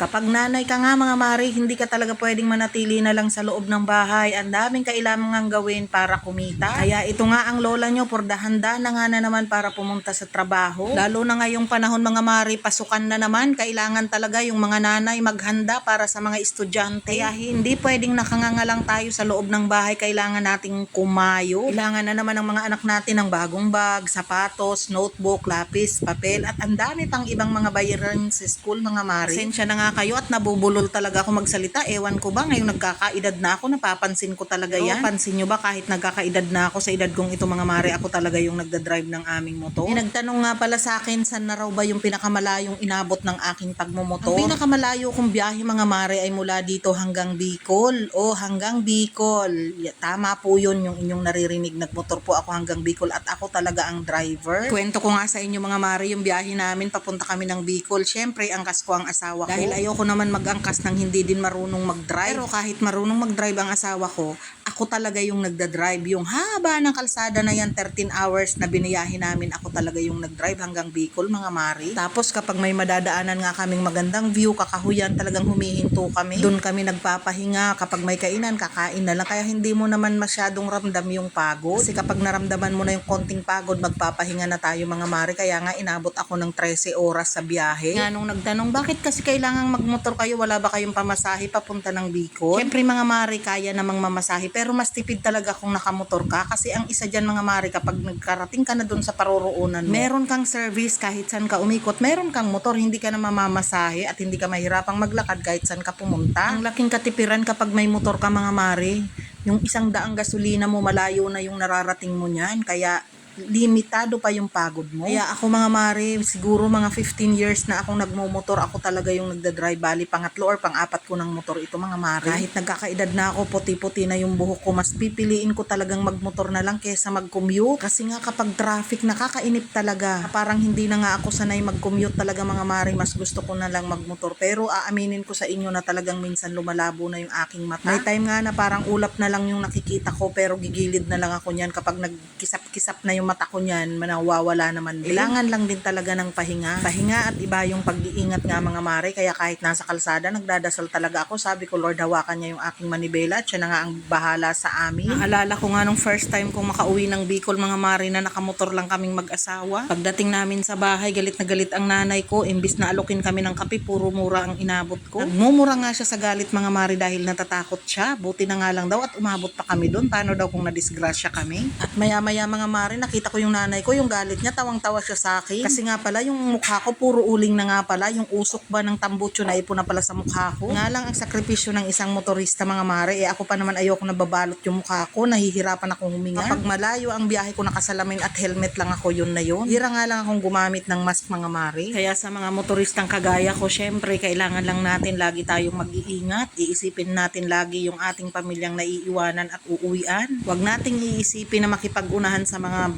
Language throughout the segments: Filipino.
Kapag nanay ka nga mga mari, hindi ka talaga pwedeng manatili na lang sa loob ng bahay. Ang daming kailangang gawin para kumita. Kaya ito nga ang lola nyo, handa na nga na naman para pumunta sa trabaho. Lalo na ngayong panahon mga mari, pasukan na naman. Kailangan talaga yung mga nanay maghanda para sa mga estudyante. Kaya hindi pwedeng nakanganga lang tayo sa loob ng bahay. Kailangan nating kumayo. Kailangan na naman ng mga anak natin ng bagong bag, sapatos, notebook, lapis, papel, at ang dami pang ibang mga bayaran sa school mga mari. Pasensya na nga kayo at nabubulol talaga ako magsalita. Ewan ko ba, ngayong nagkakaedad na ako, napapansin ko talaga yan. Pansin nyo ba, kahit nagkakaedad na ako, sa edad kong ito mga mare, ako talaga yung nagdadrive ng aming motor. Nagtanong nga pala sa akin, saan na raw ba yung pinakamalayong inabot ng aking pagmumotor? Ang pinakamalayo kong biyahe mga mare ay mula dito hanggang Bicol. O hanggang Bicol. Tama po yun, yung inyong naririnig. Nagmotor po ako hanggang Bicol at ako talaga ang driver. Kwento ko nga sa inyo mga mare, yung biyahe namin, papunta kami ng Bicol. Syempre, angkas ko ang asawa ko. Dahil ayoko naman mag-angkas ng hindi din marunong mag-drive. Pero kahit marunong mag-drive ang asawa ko, ako talaga yung nagda-drive. Yung haba ng kalsada na yan, 13 hours na biniyahe namin, ako talaga yung nag-drive hanggang Bicol mga mari. Tapos kapag may madadaanan nga kaming magandang view, kakahuyan, talagang humihinto kami. Doon kami nagpapahinga. Kapag may kainan, kakain na lang. Kaya hindi mo naman masyadong ramdam yung pagod. Kasi kapag naramdaman mo na yung konting pagod, magpapahinga na tayo mga mari. Kaya nga inabot ako ng 13 oras sa biyahe. Nga nung nagtanong, bakit kasi kailangang magmotor kayo? Wala ba kayong pamasahe papunta ng Bicol? Siyempre mga mari, kaya namang mamasahe. Pero mas tipid talaga kung nakamotor ka. Kasi ang isa dyan mga mari, kapag nagkarating ka na dun sa paroroonan mo, meron kang service kahit saan ka umikot. Meron kang motor, hindi ka na mamamasahe at hindi ka mahirapang maglakad kahit saan ka pumunta. Ang laking katipiran kapag may motor ka mga mari. Yung 100 gasolina mo, malayo na yung nararating mo niyan. Kaya limitado pa yung pagod mo. Kaya ako mga mare, siguro mga 15 years na akong nagmumotor, ako talaga yung nagdadrive. Bali, pangatlo or pang-apat ko ng motor ito mga mare. Kahit nagkakaedad na ako, puti-puti na yung buhok ko, mas pipiliin ko talagang magmotor na lang kesa mag-commute. Kasi nga kapag traffic, nakakainip talaga. Parang hindi na nga ako sanay mag-commute talaga mga mare, mas gusto ko na lang magmotor. Pero aaminin ko sa inyo na talagang minsan lumalabo na yung aking mata. May time nga na parang ulap na lang yung nakikita ko, pero gigilid na lang ako niyan kapag nagkisap-kisap na yung mata ko niyan, manawawala naman din. Kailangan lang din talaga ng pahinga. Pahinga at iba yung pag-iingat nga mga mare. Kaya kahit nasa kalsada, nagdadasal talaga ako. Sabi ko, Lord, hawakan niya yung aking manibela at siya na nga ang bahala sa amin. Naalala ko nga nung first time kong makauwi ng Bicol mga mare, na nakamotor lang kaming mag-asawa. Pagdating namin sa bahay, galit na galit ang nanay ko. Imbis na alokin kami ng kape, puro mura ang inabot ko. Nagmumura nga siya sa galit mga mare dahil natatakot siya. Buti na nga lang daw at umabot pa kami doon. Paano daw kung nadisgrasya kami? At maya-maya mga mare, nakita ko yung nanay ko, yung galit niya, tawang-tawa siya sa akin. Kasi nga pala, yung mukha ko, puro uling na nga pala. Yung usok ba ng tambutso na ipon na pala sa mukha ko. Nga lang ang sakripisyo ng isang motorista mga mare, ako pa naman ayoko na babalot yung mukha ko, nahihirapan akong huminga. Kapag malayo ang biyahe ko, nakasalamin at helmet lang ako, yun na yun. Hira nga lang akong gumamit ng mask mga mare. Kaya sa mga motoristang kagaya ko, syempre, kailangan lang natin lagi tayong mag-iingat. Iisipin natin lagi yung ating pamilyang naiiwanan at uuwian. Huwag nating iisipin na makipag-unahan sa mga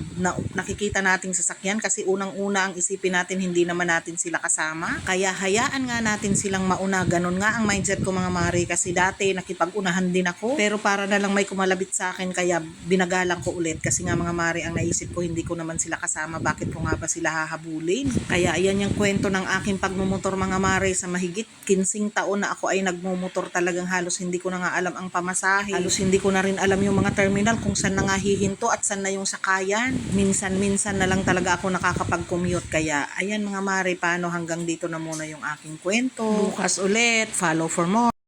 nakikita nating sasakyan, kasi unang-una ang isipin natin, hindi naman natin sila kasama. Kaya hayaan nga natin silang mauna. Ganun nga ang mindset ko mga mare, kasi dati nakipag-unahan din ako, pero para na lang may kumalabit sa akin, kaya binagalang ko ulit. Kasi nga mga mare, ang naisip ko, hindi ko naman sila kasama, bakit ko nga ba sila hahabulin? Kaya ayan yung kwento ng aking pagmumotor mga mare. Sa mahigit 15 taon na ako ay nagmumotor, talagang halos hindi ko na nga alam ang pamasahe. Halos hindi ko na rin alam yung mga terminal, kung saan na nga hihinto at saan na yung sakayan. Minsan na lang talaga ako nakakapag-commute. Kaya ayan mga mare, paano hanggang dito na muna yung aking kwento. Bukas ulit, follow for more.